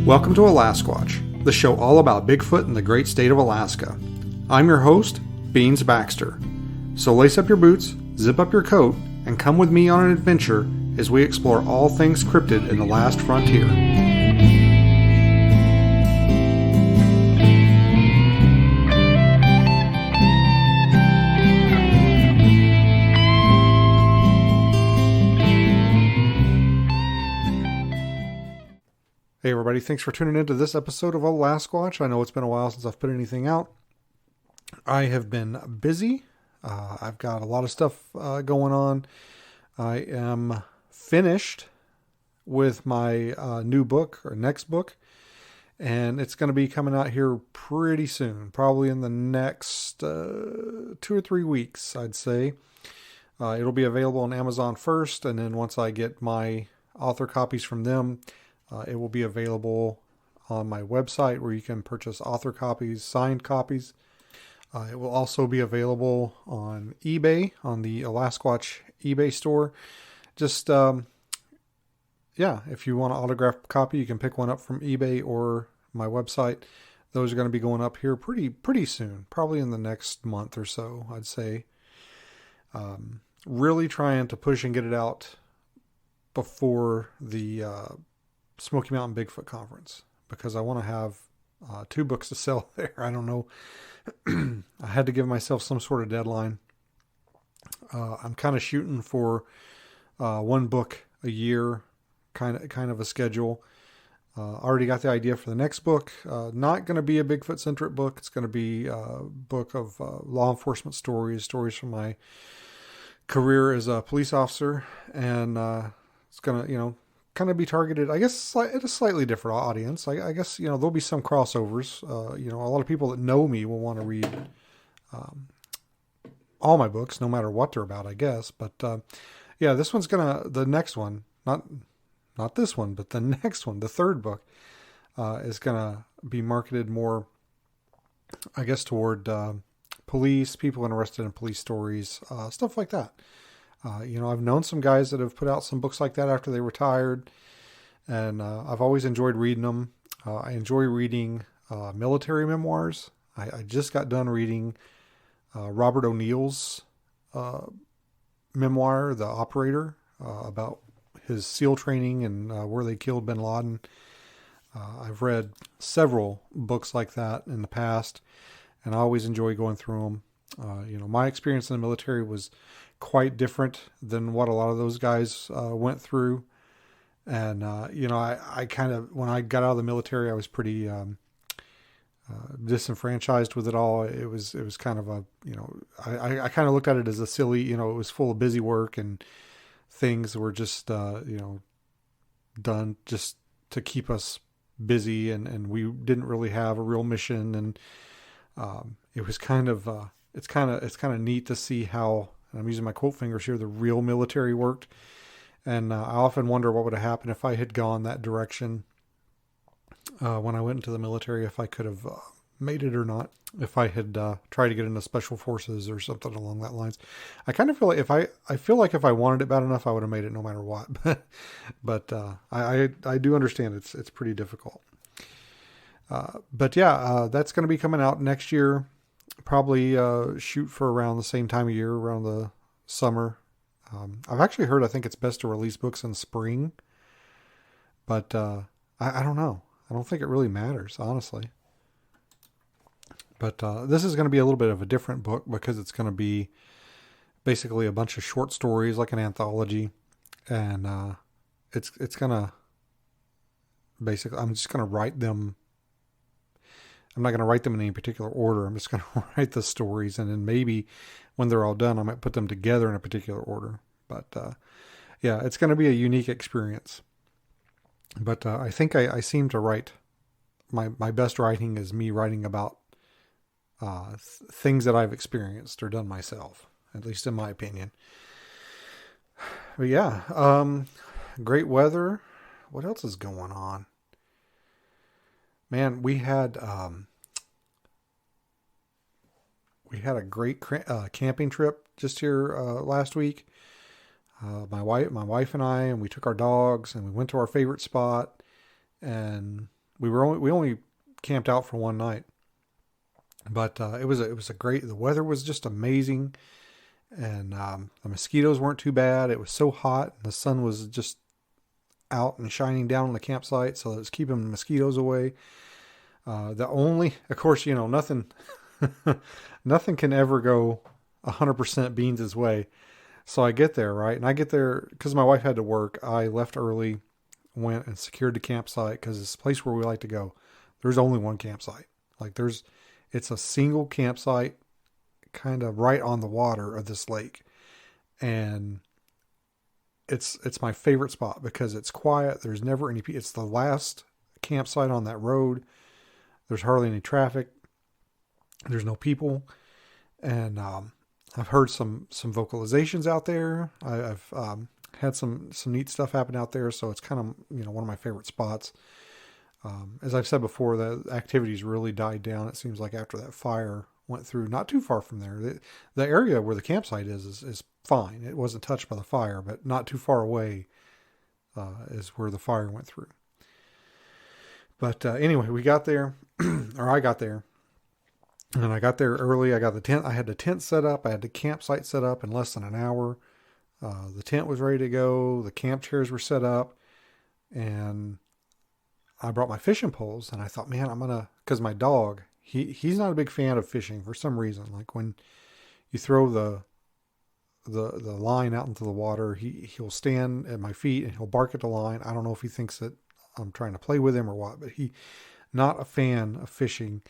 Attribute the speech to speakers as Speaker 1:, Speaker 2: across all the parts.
Speaker 1: Welcome to Alasquatch, the show all about Bigfoot in the great state of Alaska. I'm your host, Beans Baxter. So lace up your boots, zip up your coat, and come with me on an adventure as we explore all things cryptid in the last frontier. Hey everybody, thanks for tuning into this episode of Alasquatch. I know it's been a while since I've put anything out. I have been busy. I've got a lot of stuff going on. I am finished with my new book, or next book, and it's going to be coming out here pretty soon, probably in the next 2 or 3 weeks, I'd say. It'll be available on Amazon first, and then once I get my author copies from them, it will be available on my website where you can purchase author copies, signed copies. It will also be available on eBay, on the Alasquatch eBay store. Just, if you want an autographed copy, you can pick one up from eBay or my website. Those are going to be going up here pretty soon, probably in the next month or so, I'd say. Really trying to push and get it out before the Smoky Mountain Bigfoot Conference, because I want to have 2 books to sell there. I don't know. I had to give myself some sort of deadline. I'm kind of shooting for 1 book a year, kind of a schedule. Already got the idea for the next book. Not going to be a Bigfoot centric book. It's going to be a book of law enforcement stories from my career as a police officer, and it's going to, kind of be targeted, I guess, at a slightly different audience. I guess, there'll be some crossovers. A lot of people that know me will want to read all my books, no matter what they're about, I guess. But this one's the next one, not this one, but the next one, the 3rd book, is gonna be marketed more, I guess, toward police, people interested in police stories, stuff like that. I've known some guys that have put out some books like that after they retired, and I've always enjoyed reading them. I enjoy reading military memoirs. I just got done reading Robert O'Neill's memoir, The Operator, about his SEAL training and where they killed bin Laden. I've read several books like that in the past, and I always enjoy going through them. My experience in the military was quite different than what a lot of those guys went through. And, I kind of, when I got out of the military, I was pretty disenfranchised with it all. It was kind of I kind of looked at it as a silly, it was full of busy work and things were just, done just to keep us busy. And we didn't really have a real mission. And it was kind of, it's kind of neat to see how, and I'm using my quote fingers here, the real military worked. And I often wonder what would have happened if I had gone that direction when I went into the military, if I could have made it or not, if I had tried to get into special forces or something along that lines. I kind of feel like if I wanted it bad enough, I would have made it no matter what. But I do understand it's pretty difficult. That's going to be coming out next year. Probably shoot for around the same time of year, around the summer. I've actually heard, I think it's best to release books in spring, but I don't know. I don't think it really matters, honestly. But this is going to be a little bit of a different book because it's going to be basically a bunch of short stories, like an anthology, and it's going to basically, I'm just going to write them. I'm not going to write them in any particular order. I'm just going to write the stories, and then maybe when they're all done, I might put them together in a particular order. But it's going to be a unique experience. But I think I seem to write, my best writing is me writing about things that I've experienced or done myself, at least in my opinion. But great weather. What else is going on? Man, we had a great camping trip just here last week. My wife and I, and we took our dogs and we went to our favorite spot, and we only camped out for one night, but it was a great. The weather was just amazing, and the mosquitoes weren't too bad. It was so hot, and the sun was just out and shining down on the campsite, so it was keeping the mosquitoes away. Of course, nothing, nothing can ever go 100% Beans' way. So I get there, right? And I get there because my wife had to work. I left early, went and secured the campsite because it's a place where we like to go. There's only one campsite. It's a single campsite kind of right on the water of this lake. And it's my favorite spot because it's quiet. There's never any people. It's the last campsite on that road. There's hardly any traffic. There's no people. And I've heard some vocalizations out there. I've had some neat stuff happen out there. So it's kind of, one of my favorite spots. As I've said before, the activities really died down. It seems like after that fire went through, not too far from there. The area where the campsite is fine. It wasn't touched by the fire, but not too far away is where the fire went through. But anyway, we got there, or I got there, and I got there early. I got the tent. I had the tent set up. I had the campsite set up in less than an hour. The tent was ready to go. The camp chairs were set up, and I brought my fishing poles. And I thought, man, because my dog, he's not a big fan of fishing for some reason. Like when you throw the line out into the water, he'll stand at my feet and he'll bark at the line. I don't know if he thinks that I'm trying to play with him or what, but he not a fan of fishing,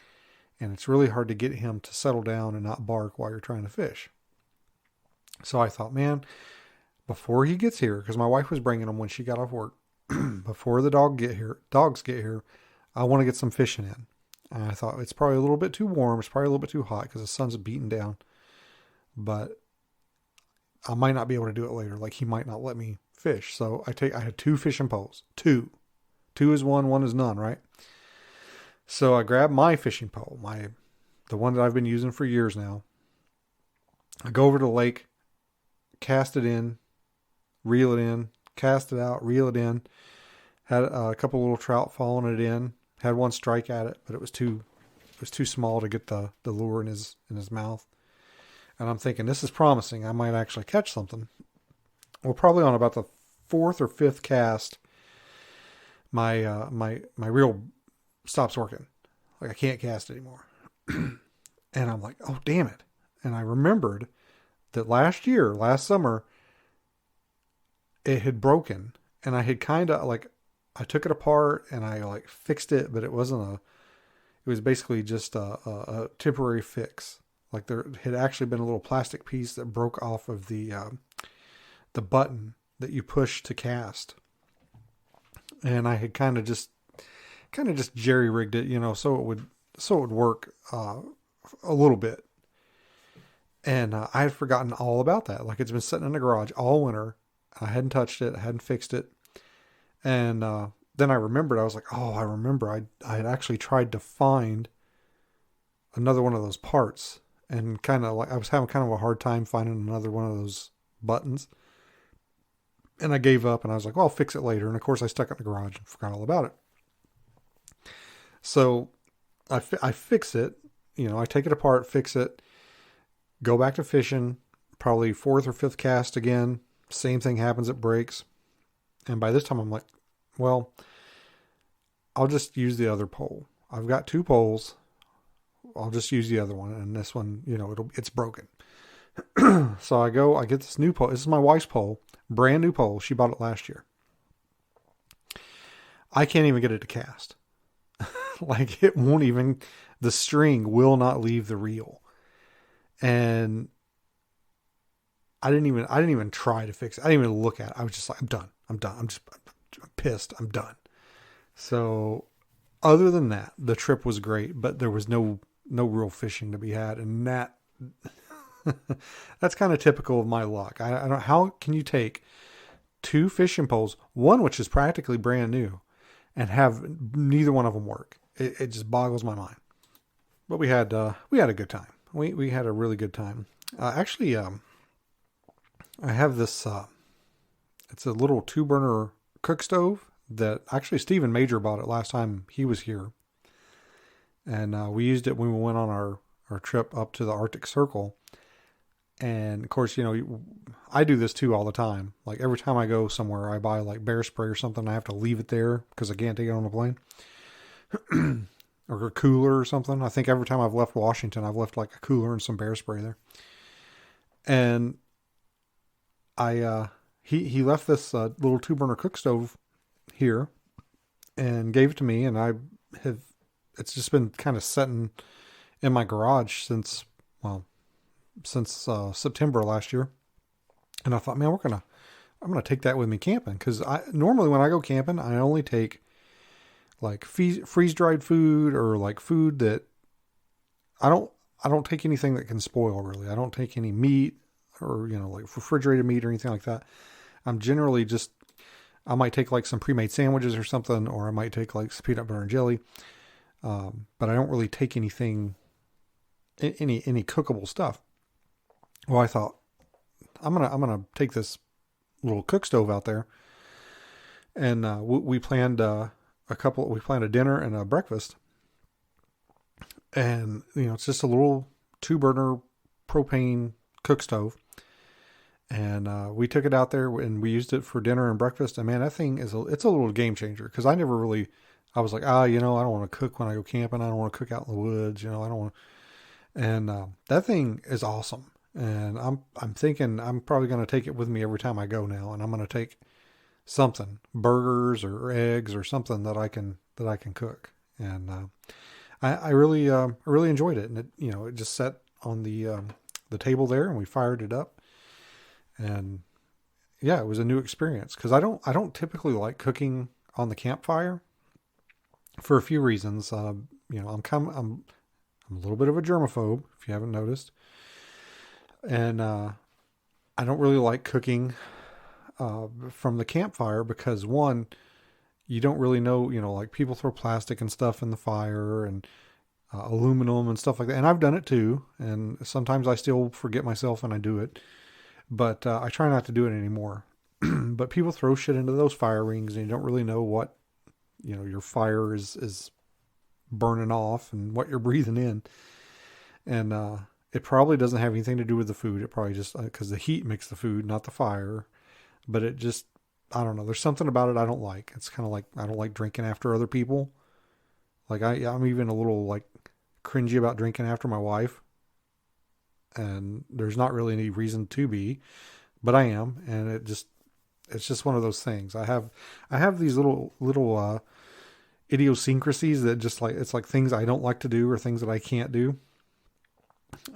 Speaker 1: and it's really hard to get him to settle down and not bark while you're trying to fish. So I thought, man, before he gets here, because my wife was bringing him when she got off work, before the dogs get here, I want to get some fishing in. And I thought it's probably a little bit too warm. It's probably a little bit too hot because the sun's beating down, but I might not be able to do it later. Like he might not let me fish. So I had 2 fishing poles, 2 is one is none, right? So I grabbed my fishing pole, the one that I've been using for years now. I go over to the lake, cast it in, reel it in, cast it out, reel it in. Had a couple little trout following it in. Had one strike at it, but it was too small to get the lure in his mouth. And I'm thinking, this is promising. I might actually catch something. Well, probably on about the 4th or 5th cast, my reel stops working. Like I can't cast anymore. And I'm like, oh, damn it. And I remembered that last summer, it had broken. And I had kind of I took it apart and I fixed it, but it was basically just a temporary fix. Like there had actually been a little plastic piece that broke off of the button that you push to cast. And I had kind of just jerry rigged it, so it would work a little bit. And I had forgotten all about that. Like it's been sitting in the garage all winter. I hadn't touched it. I hadn't fixed it. And then I remembered. I was like, oh, I remember. I had actually tried to find another one of those parts, and kind of I was having kind of a hard time finding another one of those buttons. And I gave up, and I was like, well, I'll fix it later. And of course, I stuck it in the garage and forgot all about it. So I fix it. I take it apart, fix it, go back to fishing. Probably 4th or 5th cast again. Same thing happens. It breaks. And by this time, I'm like, well, I'll just use the other pole. I've got 2 poles. I'll just use the other one. And this one, it's broken. So I get this new pole. This is my wife's pole. Brand new pole. She bought it last year. I can't even get it to cast. It won't even, the string will not leave the reel. And I didn't even try to fix it. I didn't even look at it. I was just like, I'm done. I'm pissed. I'm done. So other than that, the trip was great, but there was no real fishing to be had. And that's kind of typical of my luck. I don't know, how can you take 2 fishing poles, one which is practically brand new, and have neither one of them work? It just boggles my mind. But we had a good time. We had a really good time. Actually, I have this. It's a little 2-burner cook stove that actually Stephen Major bought it last time he was here. And we used it when we went on our trip up to the Arctic Circle. And of course, I do this too all the time. Like every time I go somewhere, I buy like bear spray or something. I have to leave it there because I can't take it on the plane. Or a cooler or something. I think every time I've left Washington, I've left like a cooler and some bear spray there. And he left this little 2-burner cook stove here and gave it to me, and it's just been kind of sitting in my garage since September last year. And I thought, man, I'm gonna take that with me camping, because I normally when I go camping, I only take like freeze dried food, or like food that I don't take anything that can spoil really. I don't take any meat or, like refrigerated meat or anything like that. I'm generally I might take like some pre-made sandwiches or something, or I might take like some peanut butter and jelly. But I don't really take any cookable stuff. Well, I thought I'm going to take this little cook stove out there, and we planned we planned a dinner and a breakfast. And, it's just a little 2-burner propane cook stove. And we took it out there and we used it for dinner and breakfast. And man, that thing it's a little game changer, because I was like, I don't want to cook when I go camping. I don't want to cook out in the woods. I don't want to. And that thing is awesome. And I'm thinking I'm probably going to take it with me every time I go now. And I'm going to take something, burgers or eggs or something that I can cook. And I really enjoyed it. And it just sat on the table there, and we fired it up. And yeah, it was a new experience, because I don't typically like cooking on the campfire for a few reasons. I'm a little bit of a germaphobe, if you haven't noticed. And I don't really like cooking from the campfire, because one, you don't really know, like people throw plastic and stuff in the fire, and aluminum and stuff like that. And I've done it too. And sometimes I still forget myself and I do it. But I try not to do it anymore. But people throw shit into those fire rings, and you don't really know what, your fire is burning off and what you're breathing in. And it probably doesn't have anything to do with the food. It probably just, because the heat makes the food, not the fire. But it just, I don't know. There's something about it I don't like. It's kind of like, I don't like drinking after other people. Like I'm even a little like cringy about drinking after my wife. And there's not really any reason to be, but I am. And it's just one of those things. I have these little idiosyncrasies that just like, it's like things I don't like to do, or things that I can't do.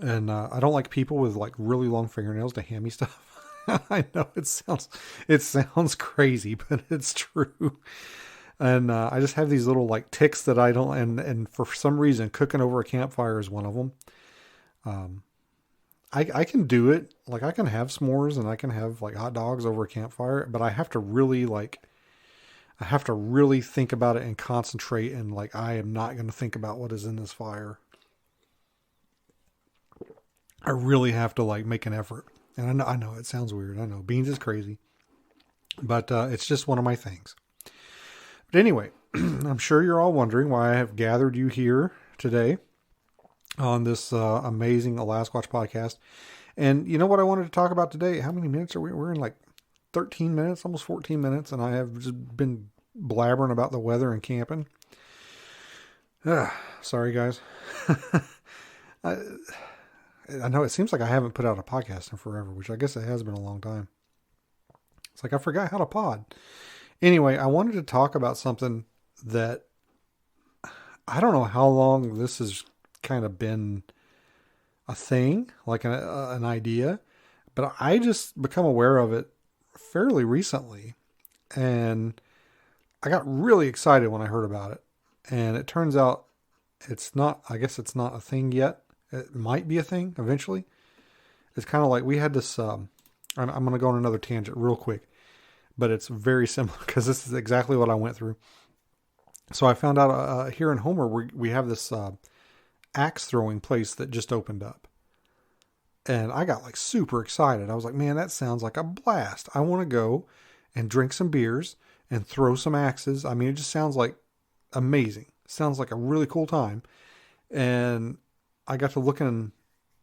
Speaker 1: And I don't like people with like really long fingernails to hand me stuff. I know it sounds crazy, but it's true. And I just have these little like tics that I don't, and for some reason cooking over a campfire is one of them. I can do it. Like I can have s'mores and I can have like hot dogs over a campfire, but I have to really think about it and concentrate. And like, I am not going to think about what is in this fire. I really have to like make an effort. And I know it sounds weird. I know beans is crazy, but it's just one of my things. But anyway, I'm sure you're all wondering why I have gathered you here today on this amazing Alasquatch podcast. And you know what I wanted to talk about today? How many minutes are we? We're in like 13 minutes, almost 14 minutes. And I have just been blabbering about the weather and camping. Sorry, guys. I know it seems like I haven't put out a podcast in forever, which I guess it has been a long time. It's like I forgot how to pod. Anyway, I wanted to talk about something that I don't know how long this has kind of been a thing, like an idea, but I just become aware of it fairly recently. And I got really excited when I heard about it. And it turns out I guess it's not a thing yet. It might be a thing eventually. It's kind of like we had this, I'm going to go on another tangent real quick, but it's very similar because this is exactly what I went through. So I found out here in Homer, we have this axe throwing place that just opened up. And I got like super excited. I was like, man, that sounds like a blast. I want to go and drink some beers and throw some axes. I mean, it just sounds like amazing. Sounds like a really cool time. And I got to looking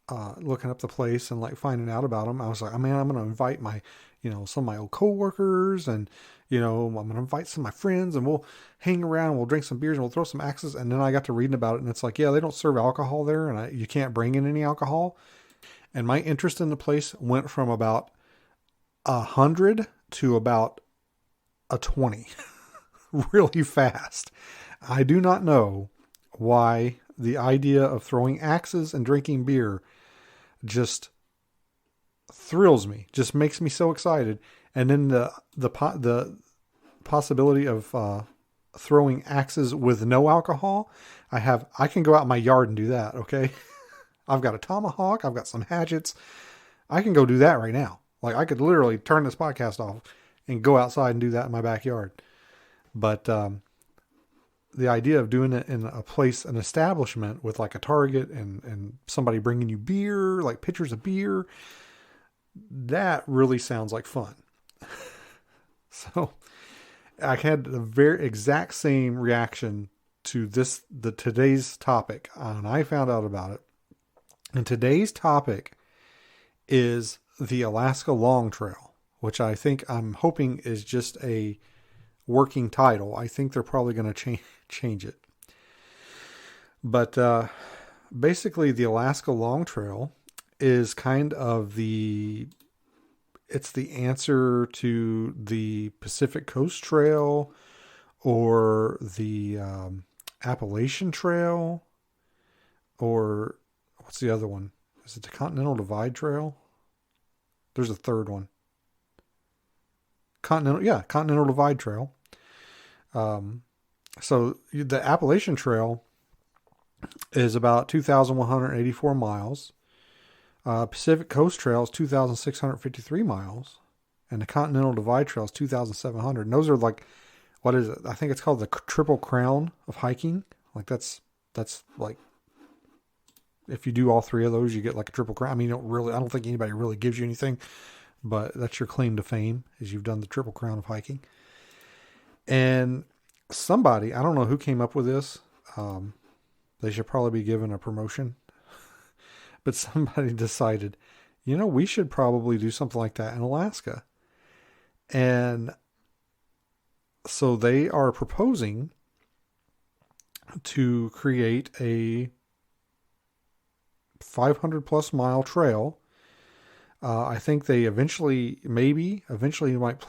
Speaker 1: up the place and like finding out about them. I was like, man, I'm going to invite my, some of my old coworkers, and, I'm going to invite some of my friends, and we'll hang around, we'll drink some beers, and we'll throw some axes. And then I got to reading about it, and it's like, yeah, they don't serve alcohol there, and you can't bring in any alcohol. And my interest in the place went from about 100 to about a 20 really fast. I do not know why the idea of throwing axes and drinking beer just thrills me, just makes me so excited. And then the possibility of throwing axes with no alcohol, I can go out in my yard and do that. Okay. I've got a tomahawk. I've got some hatchets. I can go do that right now. Like, I could literally turn this podcast off and go outside and do that in my backyard. But, the idea of doing it in a place, an establishment with like a Target and somebody bringing you beer, like pitchers of beer, that really sounds like fun. So I had the very exact same reaction to today's topic, and I found out about it. And today's topic is the Alaska Long Trail, which I'm hoping is just a working title. I think they're probably going to change it. But basically, the Alaska Long Trail is kind of it's the answer to the Pacific Coast Trail or the Appalachian Trail, or what's the other one? Is it the Continental Divide Trail? There's a third one. Continental Divide Trail. So the Appalachian Trail is about 2,184 miles. Pacific Coast Trail is 2,653 miles. And the Continental Divide Trail is 2,700. And those are like, what is it? I think it's called the Triple Crown of hiking. Like that's like, if you do all three of those, you get like a triple crown. I mean, I don't think anybody really gives you anything, but that's your claim to fame, is you've done the Triple Crown of hiking. And somebody, I don't know who came up with this. They should probably be given a promotion, but somebody decided, we should probably do something like that in Alaska. And so they are proposing to create a 500 plus mile trail. I think they eventually might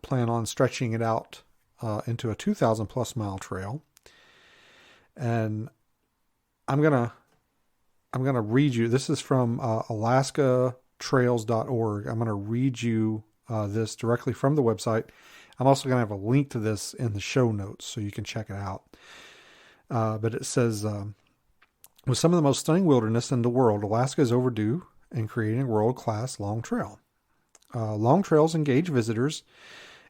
Speaker 1: plan on stretching it out into a 2,000 plus mile trail. And I'm gonna read you. This is from alaskatrails.org. I'm gonna read you this directly from the website. I'm also gonna have a link to this in the show notes so you can check it out. But it says, with some of the most stunning wilderness in the world, Alaska is overdue in creating a world-class long trail. Long trails engage visitors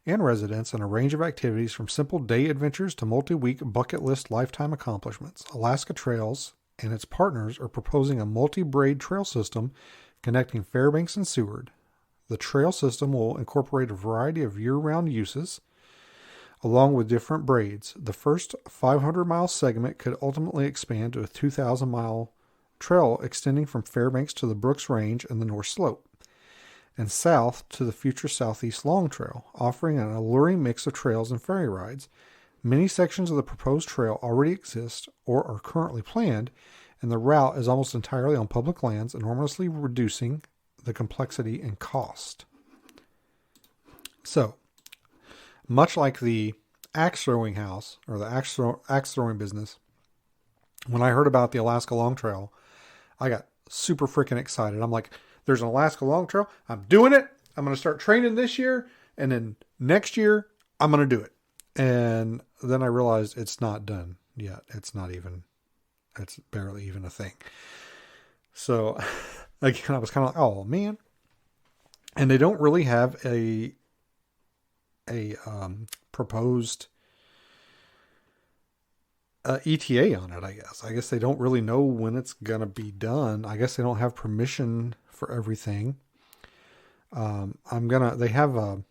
Speaker 1: and residents in a range of activities, from simple day adventures to multi-week bucket list lifetime accomplishments. Alaska Trails and its partners are proposing a multi-braid trail system connecting Fairbanks and Seward. The trail system will incorporate a variety of year-round uses, along with different braids. The first 500-mile segment could ultimately expand to a 2,000-mile trail extending from Fairbanks to the Brooks Range and the North Slope, and south to the future Southeast Long Trail, offering an alluring mix of trails and ferry rides. Many sections of the proposed trail already exist or are currently planned, and the route is almost entirely on public lands, enormously reducing the complexity and cost. So, much like the axe throwing house or the axe throwing business, when I heard about the Alaska Long Trail, I got super freaking excited. I'm like, there's an Alaska Long Trail. I'm doing it. I'm going to start training this year. And then next year, I'm going to do it. And then I realized it's not done yet. It's barely even a thing. So again, I was kind of like, oh man. And they don't really have a proposed ETA on it, I guess. I guess they don't really know when it's going to be done. I guess they don't have permission for everything. They have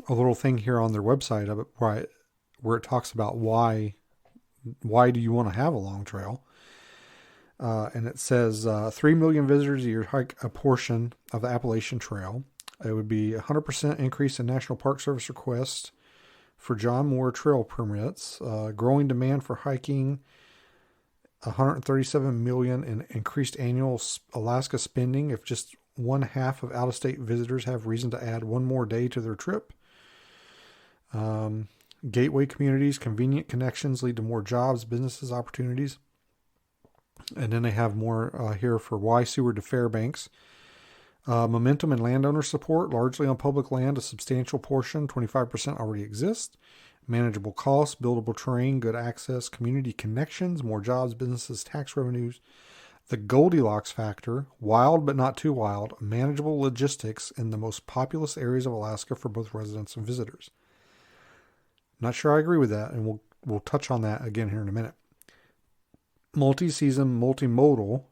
Speaker 1: a little thing here on their website where it talks about why do you want to have a long trail. And it says 3 million visitors a year hike a portion of the Appalachian Trail. It would be 100% increase in National Park Service requests for John Muir trail permits. Growing demand for hiking. 137 million in increased annual Alaska spending if just one half of out-of-state visitors have reason to add one more day to their trip. Gateway communities, convenient connections lead to more jobs, businesses, opportunities. And then they have more here for why Seward to Fairbanks. Momentum and landowner support, largely on public land, a substantial portion, 25% already exists. Manageable costs, buildable terrain, good access, community connections, more jobs, businesses, tax revenues. The Goldilocks factor, wild but not too wild, manageable logistics in the most populous areas of Alaska for both residents and visitors. Not sure I agree with that, and we'll touch on that again here in a minute. Multi-season, multimodal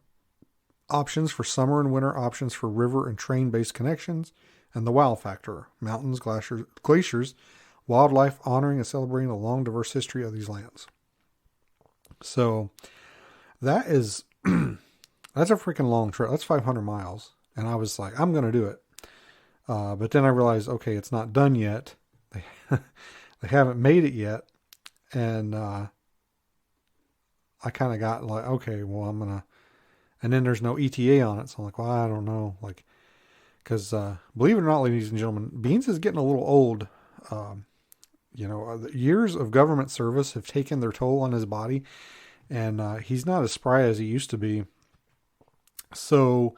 Speaker 1: options for summer and winter, options for river and train-based connections, and the wow factor, mountains, glaciers, wildlife, honoring and celebrating the long, diverse history of these lands. So that is, that's a freaking long trip. That's 500 miles. And I was like, I'm going to do it. But then I realized, okay, it's not done yet. They haven't made it yet. And I kind of got like, okay, well, I'm going to, and then there's no ETA on it. So I'm like, well, I don't know. Like, because believe it or not, ladies and gentlemen, Beans is getting a little old. The years of government service have taken their toll on his body, and he's not as spry as he used to be. So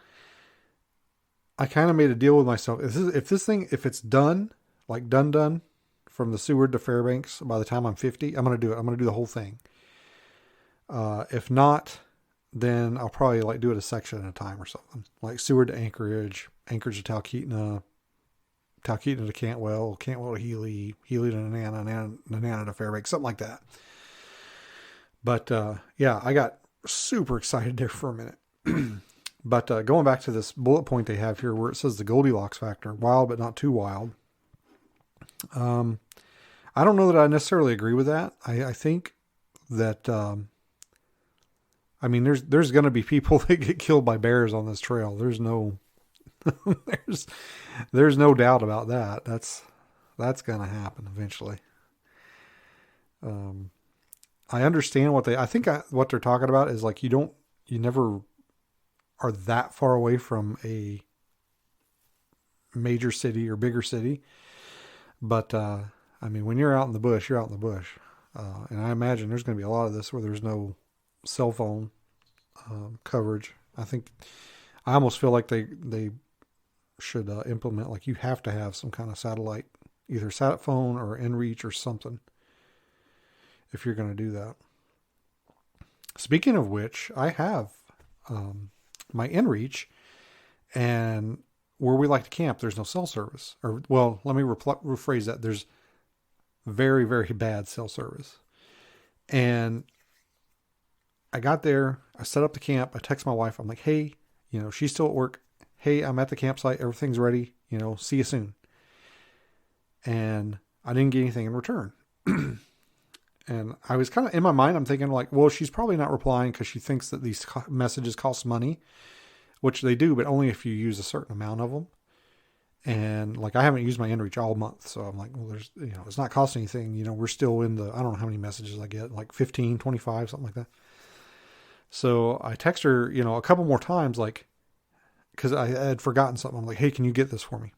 Speaker 1: I kind of made a deal with myself. If it's done, like done from the Seward to Fairbanks, by the time I'm 50, I'm going to do it. I'm going to do the whole thing. If not, then I'll probably like do it a section at a time or something, like Seward to Anchorage, Anchorage to Talkeetna to Cantwell to Healy, Healy to Nenana to Fairbanks, something like that. But yeah, I got super excited there for a minute. But going back to this bullet point they have here where it says the Goldilocks factor, wild but not too wild. I don't know that I necessarily agree with that. I think that, there's going to be people that get killed by bears on this trail. There's no, there's no doubt about that. That's going to happen eventually. I understand what what they're talking about is like, you never are that far away from a major city or bigger city. But, when you're out in the bush, you're out in the bush. And I imagine there's going to be a lot of this where there's no cell phone coverage. I almost feel like they should implement, like, you have to have some kind of satellite, either sat phone or inReach or something, if you're going to do that. Speaking of which, I have my inReach, and where we like to camp, there's no cell service. Or, well, let me rephrase that. There's very, very bad cell service. And I got there, I set up the camp, I text my wife, I'm like, hey, she's still at work. Hey, I'm at the campsite, everything's ready, see you soon. And I didn't get anything in return. And I was kind of in my mind, I'm thinking like, well, she's probably not replying because she thinks that these messages cost money, which they do, but only if you use a certain amount of them. And like, I haven't used my inReach all month. So I'm like, well, there's, it's not costing anything. We're still in I don't know how many messages I get, like 15, 25, something like that. So I text her, a couple more times, like, cause I had forgotten something. I'm like, hey, can you get this for me?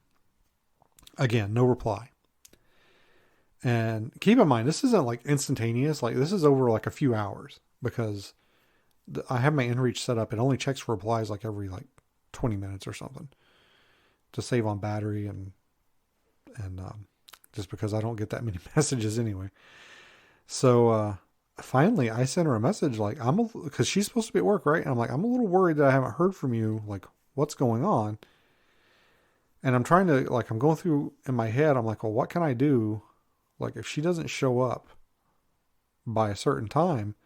Speaker 1: Again, no reply. And keep in mind, this isn't like instantaneous. Like, this is over like a few hours because I have my inReach set up. It only checks for replies like every like 20 minutes or something to save on battery and just because I don't get that many messages anyway. So, finally I sent her a message like, cause she's supposed to be at work, right? And I'm like, I'm a little worried that I haven't heard from you. Like, what's going on? And I'm trying to, like, I'm going through in my head. I'm like, well, what can I do? Like, if she doesn't show up by a certain time,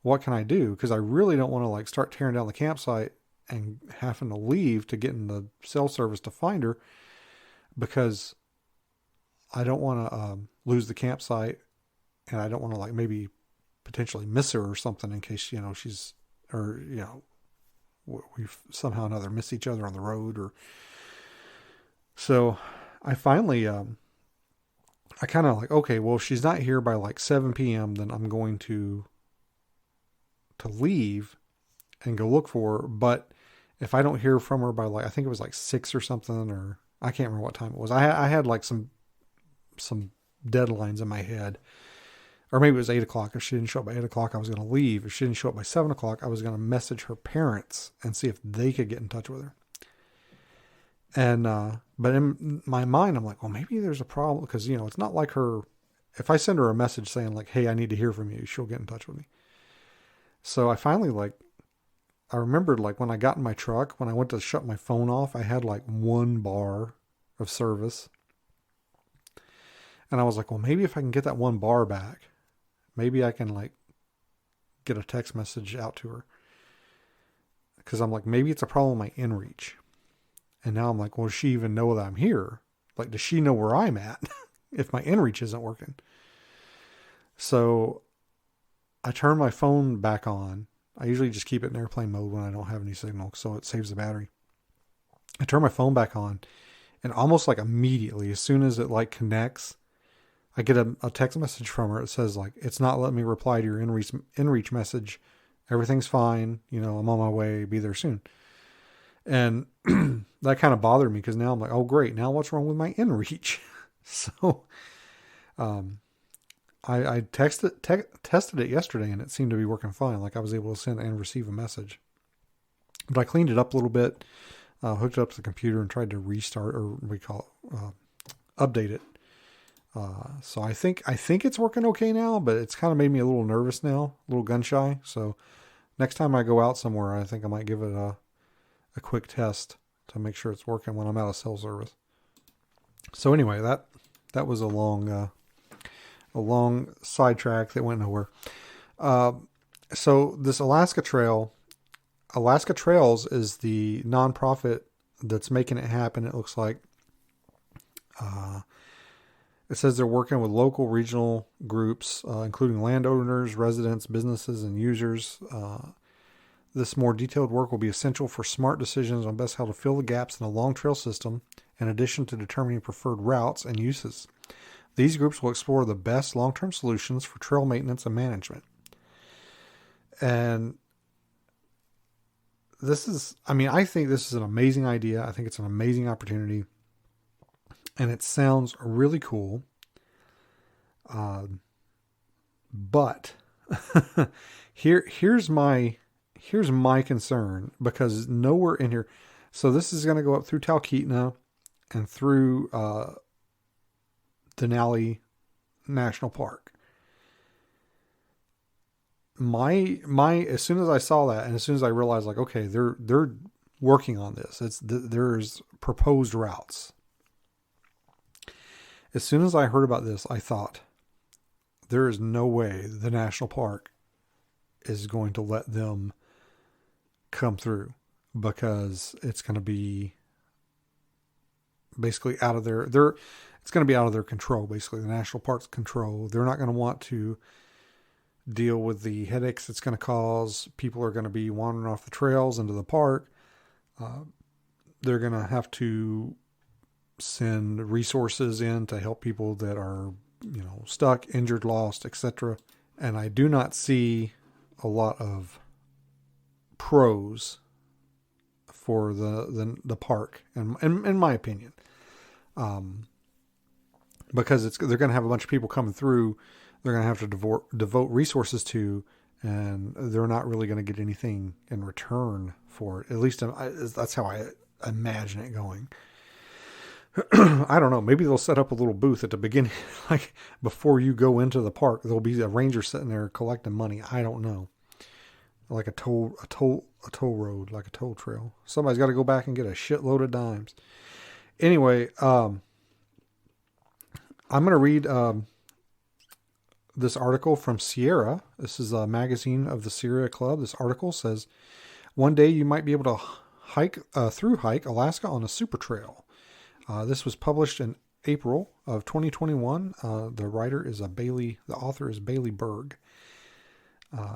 Speaker 1: what can I do? Because I really don't want to like start tearing down the campsite and having to leave to get in the cell service to find her, because I don't want to lose the campsite, and I don't want to like maybe potentially miss her or something in case, she's, or, we've somehow or another miss each other on the road. Or so I finally, I kind of like, okay, well, if she's not here by like 7 p.m., then I'm going to leave and go look for her. But if I don't hear from her by like, I think it was like 6 or something, or I can't remember what time it was. I had like some deadlines in my head, or maybe it was 8 o'clock. If she didn't show up by 8 o'clock, I was going to leave. If she didn't show up by 7 o'clock, I was going to message her parents and see if they could get in touch with her. And, but in my mind, I'm like, well, maybe there's a problem, because, it's not like her, if I send her a message saying like, hey, I need to hear from you, she'll get in touch with me. So I finally I remembered like when I got in my truck, when I went to shut my phone off, I had like 1 bar of service. And I was like, well, maybe if I can get that 1 bar back, maybe I can like get a text message out to her. Because I'm like, maybe it's a problem with my inReach. And now I'm like, well, does she even know that I'm here? Like, does she know where I'm at if my inReach isn't working? So I turned my phone back on. I usually just keep it in airplane mode when I don't have any signal, so it saves the battery. I turn my phone back on, and almost like immediately, as soon as it like connects, I get a text message from her. It says like, it's not letting me reply to your inReach message. Everything's fine. I'm on my way. Be there soon. And that kind of bothered me, because now I'm like, oh great, now what's wrong with my inReach? So, I tested it yesterday, and it seemed to be working fine. Like I was able to send and receive a message. But I cleaned it up a little bit, hooked it up to the computer, and tried to restart, or what we call it, update it. So I think it's working okay now, but it's kind of made me a little nervous now, a little gun shy. So next time I go out somewhere, I think I might give it a quick test to make sure it's working when I'm out of cell service. So anyway, that was a long sidetrack that went nowhere. So this Alaska Trails is the nonprofit that's making it happen. It looks like, it says they're working with local regional groups, including landowners, residents, businesses, and users. This more detailed work will be essential for smart decisions on best how to fill the gaps in a long trail system, in addition to determining preferred routes and uses. These groups will explore the best long-term solutions for trail maintenance and management. And I think this is an amazing idea. I think it's an amazing opportunity. And it sounds really cool. But here's my concern, because nowhere in here. So this is going to go up through Talkeetna and through Denali National Park. As soon as I saw that, and as soon as I realized, like, okay, they're working on this. There's proposed routes. As soon as I heard about this, I thought, there is no way the national park is going to let them come through, because it's going to be basically out of it's going to be out of their control. Basically, the national park's control. They're not going to want to deal with the headaches it's going to cause. People are going to be wandering off the trails into the park. They're going to have to send resources in to help people that are, stuck, injured, lost, etc. And I do not see a lot of pros for the park, in my opinion, because they're going to have a bunch of people coming through. They're going to have to devote resources to, and they're not really going to get anything in return for it. At least that's how I imagine it going. I don't know. Maybe they'll set up a little booth at the beginning, like before you go into the park. There'll be a ranger sitting there collecting money. I don't know, like a toll road, like a toll trail. Somebody's got to go back and get a shitload of dimes. Anyway, I'm going to read this article from Sierra. This is a magazine of the Sierra Club. This article says, one day you might be able to hike Alaska on a super trail. This was published in April of 2021. The author is Bailey Berg.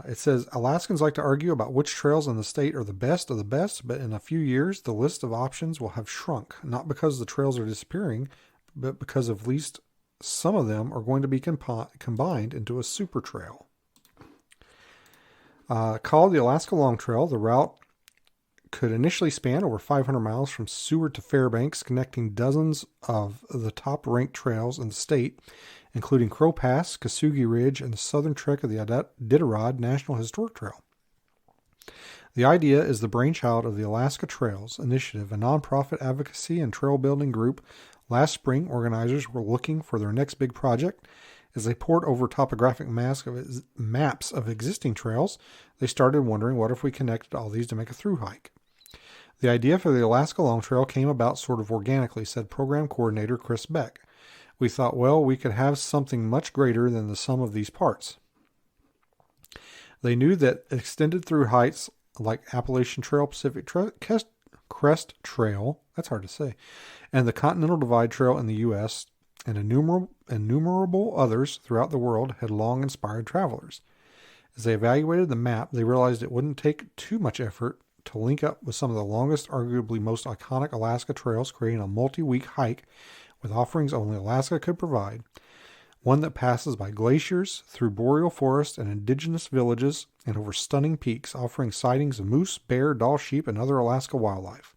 Speaker 1: It says, Alaskans like to argue about which trails in the state are the best of the best, but in a few years, the list of options will have shrunk, not because the trails are disappearing, but because at least some of them are going to be combined into a super trail. Called the Alaska Long Trail, the route could initially span over 500 miles from Seward to Fairbanks, connecting dozens of the top-ranked trails in the state, including Crow Pass, Kasugi Ridge, and the southern trek of the Iditarod National Historic Trail. The idea is the brainchild of the Alaska Trails Initiative, a nonprofit advocacy and trail building group. Last spring, organizers were looking for their next big project. As they pored over topographic maps of existing trails, they started wondering, what if we connected all these to make a through hike? The idea for the Alaska Long Trail came about sort of organically, said program coordinator Chris Beck. We thought, well, we could have something much greater than the sum of these parts. They knew that extended through heights like Appalachian Trail, Pacific Crest Trail, that's hard to say, and the Continental Divide Trail in the U.S., and innumerable others throughout the world had long inspired travelers. As they evaluated the map, they realized it wouldn't take too much effort to link up with some of the longest, arguably most iconic Alaska trails, creating a multi-week hike with offerings only Alaska could provide. One that passes by glaciers, through boreal forests and indigenous villages, and over stunning peaks, offering sightings of moose, bear, Dall sheep, and other Alaska wildlife.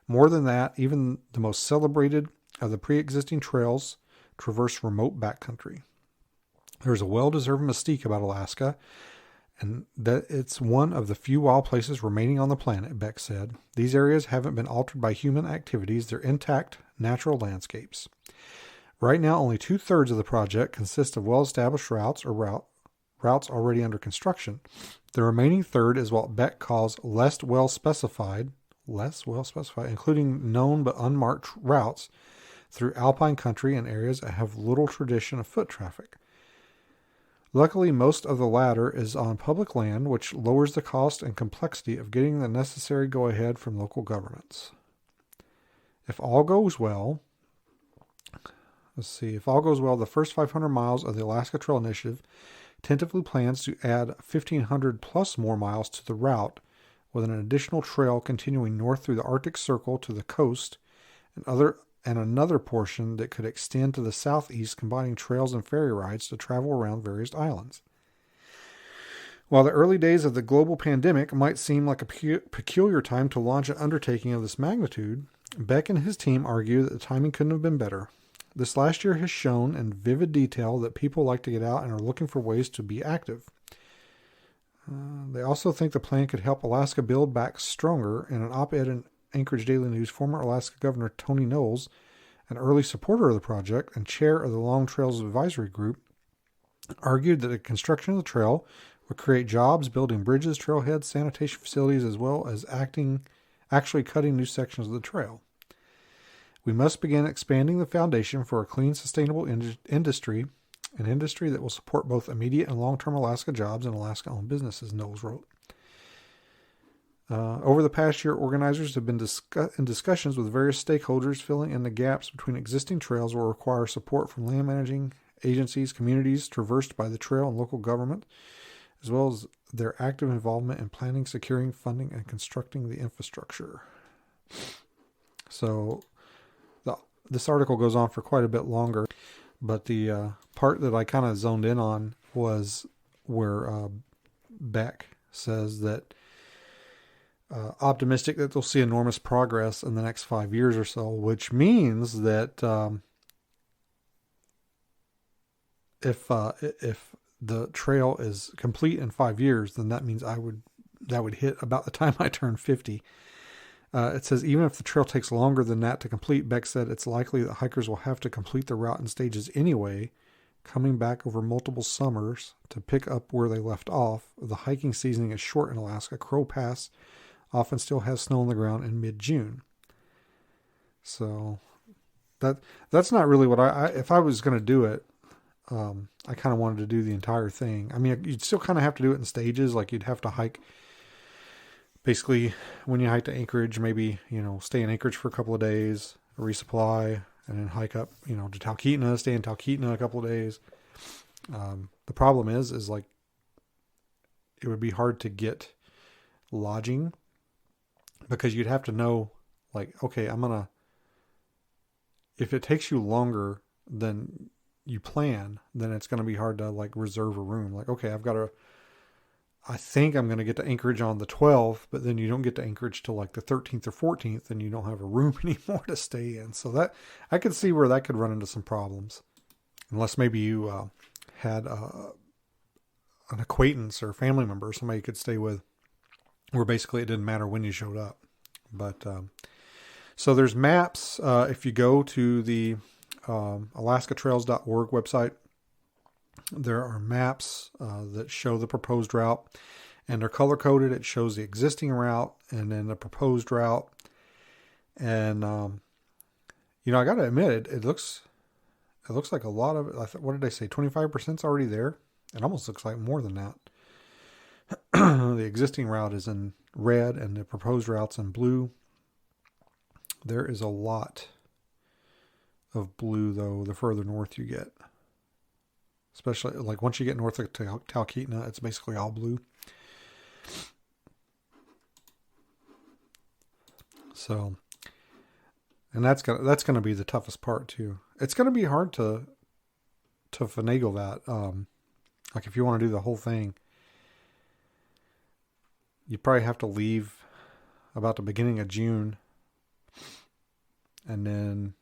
Speaker 1: More than that, even the most celebrated of the pre-existing trails traverse remote backcountry. There's a well-deserved mystique about Alaska, and that it's one of the few wild places remaining on the planet, Beck said. These areas haven't been altered by human activities. They're intact, natural landscapes. Right now, only 2/3 of the project consist of well-established routes or routes already under construction. The remaining third is what Beck calls less well specified, including known but unmarked routes through alpine country and areas that have little tradition of foot traffic. Luckily, most of the latter is on public land, which lowers the cost and complexity of getting the necessary go-ahead from local governments. If all goes well, the first 500 miles of the Alaska Trail Initiative tentatively plans to add 1,500 plus more miles to the route, with an additional trail continuing north through the Arctic Circle to the coast, and another portion that could extend to the southeast, combining trails and ferry rides to travel around various islands. While the early days of the global pandemic might seem like a peculiar time to launch an undertaking of this magnitude, Beck and his team argue that the timing couldn't have been better. This last year has shown in vivid detail that people like to get out and are looking for ways to be active. They also think the plan could help Alaska build back stronger. In an op-ed in Anchorage Daily News, former Alaska Governor Tony Knowles, an early supporter of the project and chair of the Long Trails Advisory Group, argued that the construction of the trail would create jobs building bridges, trailheads, sanitation facilities, as well as actually cutting new sections of the trail. We must begin expanding the foundation for a clean, sustainable industry, an industry that will support both immediate and long-term Alaska jobs and Alaska-owned businesses, Knowles wrote. Over the past year, organizers have been in discussions with various stakeholders. Filling in the gaps between existing trails will require support from land managing agencies, communities traversed by the trail, and local government, as well as their active involvement in planning, securing funding, and constructing the infrastructure. So this article goes on for quite a bit longer, but the part that I kind of zoned in on was where Beck says that optimistic that they'll see enormous progress in the next 5 years or so, which means that if the trail is complete in 5 years, then that means that would hit about the time I turn 50. It says, even if the trail takes longer than that to complete, Beck said it's likely that hikers will have to complete the route in stages anyway, coming back over multiple summers to pick up where they left off. The hiking season is short in Alaska. Crow Pass often still has snow on the ground in mid-June. So that's not really what if I was going to do it, I kind of wanted to do the entire thing. I mean, you'd still kind of have to do it in stages. Like you'd have to hike, basically when you hike to Anchorage, maybe, stay in Anchorage for a couple of days, resupply, and then hike up, to Talkeetna, stay in Talkeetna a couple of days. The problem is like, it would be hard to get lodging because you'd have to know, like, okay, if it takes you longer than you plan, then it's going to be hard to like reserve a room. Like, okay, I think I'm going to get to Anchorage on the 12th, but then you don't get to Anchorage till like the 13th or 14th, and you don't have a room anymore to stay in. So that, I could see where that could run into some problems, unless maybe you had an acquaintance or family member, somebody you could stay with, where basically it didn't matter when you showed up. But so there's maps. If you go to the alaskatrails.org website, there are maps that show the proposed route, and they're color coded. It shows the existing route and then the proposed route. And I got to admit, it looks like a lot of it. What did they say? 25% is already there. It almost looks like more than that. The existing route is in red and the proposed route's in blue. There is a lot of blue, though, the further north you get. Especially, like, once you get north of Talkeetna, it's basically all blue. So, and that's gonna be the toughest part, too. It's gonna be hard to finagle that. Like, if you want to do the whole thing, you probably have to leave about the beginning of June, and then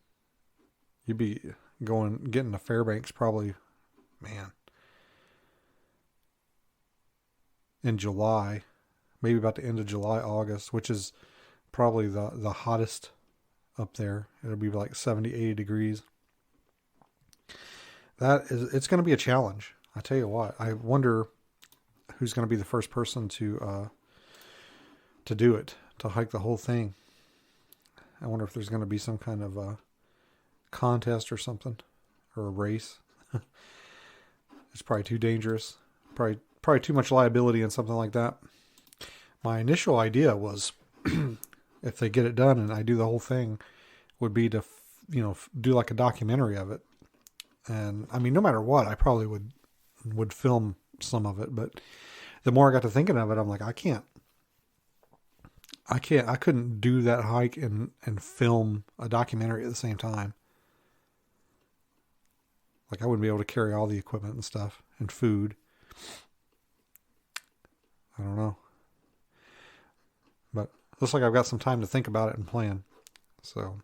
Speaker 1: you'd be getting to Fairbanks probably, man, in July, maybe about the end of July, August, which is probably the hottest up there. It'll be like 70, 80 degrees. It's going to be a challenge. I tell you what, I wonder who's going to be the first person to do it, to hike the whole thing. I wonder if there's going to be some kind of a contest or something, or a race. It's probably too dangerous. Probably too much liability in something like that. My initial idea was, if they get it done and I do the whole thing, would be to, do like a documentary of it. And I mean, no matter what, I probably would film some of it. But the more I got to thinking of it, I'm like, I couldn't do that hike and film a documentary at the same time. Like, I wouldn't be able to carry all the equipment and stuff and food. I don't know. But it looks like I've got some time to think about it and plan. So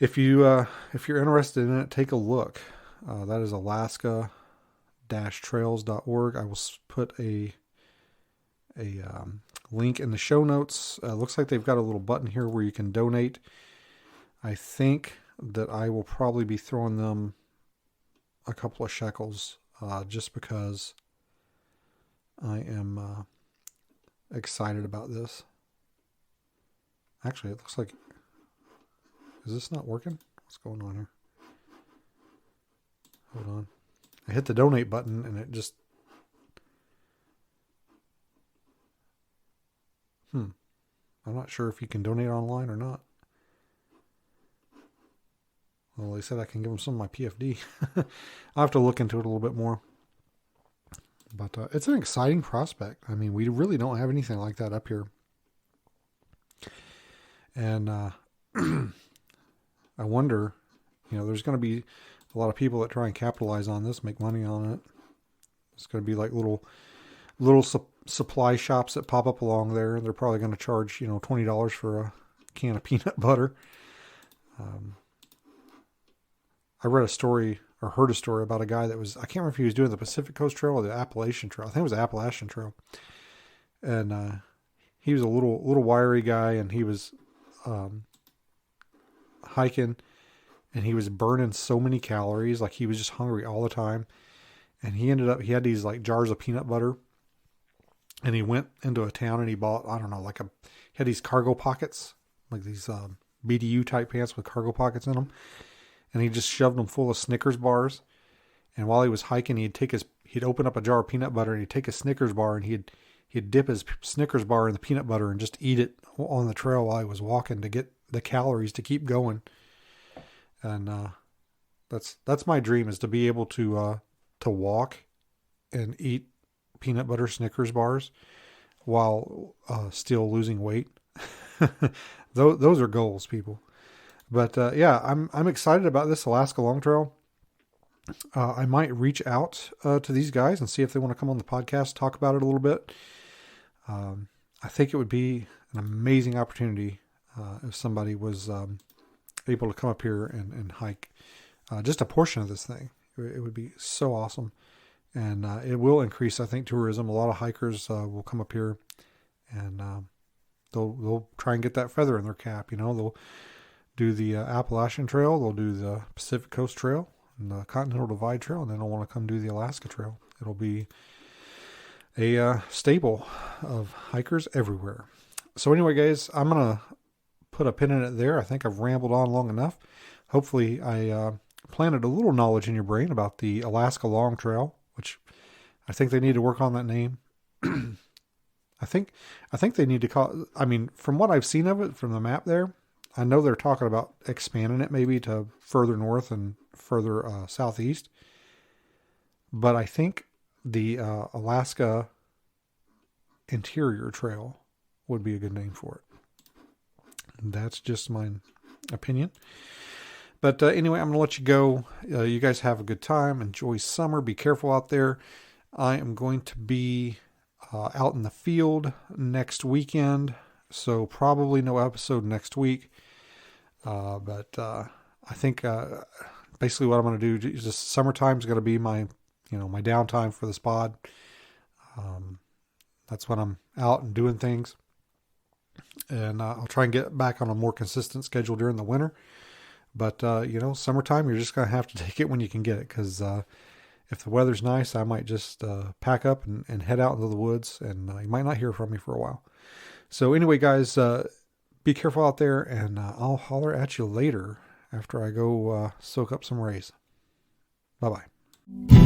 Speaker 1: if you're interested in it, take a look. That is alaska-trails.org. I will put a link in the show notes. Looks like they've got a little button here where you can donate. I think that I will probably be throwing them a couple of shekels, just because I am excited about this. Actually, it looks like, is this not working? What's going on here? Hold on. I hit the donate button and it just, I'm not sure if you can donate online or not. Well, they said I can give them some of my PFD. I'll have to look into it a little bit more. But it's an exciting prospect. I mean, we really don't have anything like that up here. And I wonder, there's going to be a lot of people that try and capitalize on this, make money on it. It's going to be like little supply shops that pop up along there. They're probably going to charge, $20 for a can of peanut butter. I read a story or heard a story about a guy that was, I can't remember if he was doing the Pacific Coast Trail or the Appalachian Trail. I think it was the Appalachian Trail. And he was a little wiry guy, and he was hiking, and he was burning so many calories. Like, he was just hungry all the time. And he had these like jars of peanut butter, and he went into a town and he bought, I don't know, he had these cargo pockets, like these BDU type pants with cargo pockets in them. And he just shoved them full of Snickers bars. And while he was hiking, he'd open up a jar of peanut butter, and he'd take a Snickers bar, and he'd dip his Snickers bar in the peanut butter and just eat it on the trail while he was walking to get the calories to keep going. And that's my dream, is to be able to walk and eat peanut butter Snickers bars while still losing weight. Those are goals, people. But yeah, I'm excited about this Alaska Long Trail. I might reach out to these guys and see if they want to come on the podcast, talk about it a little bit. I think it would be an amazing opportunity if somebody was able to come up here and hike just a portion of this thing. It would be so awesome. And it will increase, I think, tourism. A lot of hikers will come up here, and they'll try and get that feather in their cap. They'll do the Appalachian Trail, they'll do the Pacific Coast Trail, and the Continental Divide Trail, and then they'll want to come do the Alaska Trail. It'll be a staple of hikers everywhere. So anyway, guys, I'm going to put a pin in it there. I think I've rambled on long enough. Hopefully I planted a little knowledge in your brain about the Alaska Long Trail, which I think they need to work on that name. I think they need to call, from what I've seen of it from the map there, I know they're talking about expanding it maybe to further north and further southeast. But I think the Alaska Interior Trail would be a good name for it. That's just my opinion. But anyway, I'm going to let you go. You guys have a good time. Enjoy summer. Be careful out there. I am going to be out in the field next weekend, so probably no episode next week. But I think basically what I'm going to do is just summertime is going to be my downtime for this pod. That's when I'm out and doing things. And I'll try and get back on a more consistent schedule during the winter. But, summertime, you're just going to have to take it when you can get it. Because if the weather's nice, I might just pack up and head out into the woods. And you might not hear from me for a while. So anyway, guys, be careful out there. And I'll holler at you later after I go soak up some rays. Bye-bye.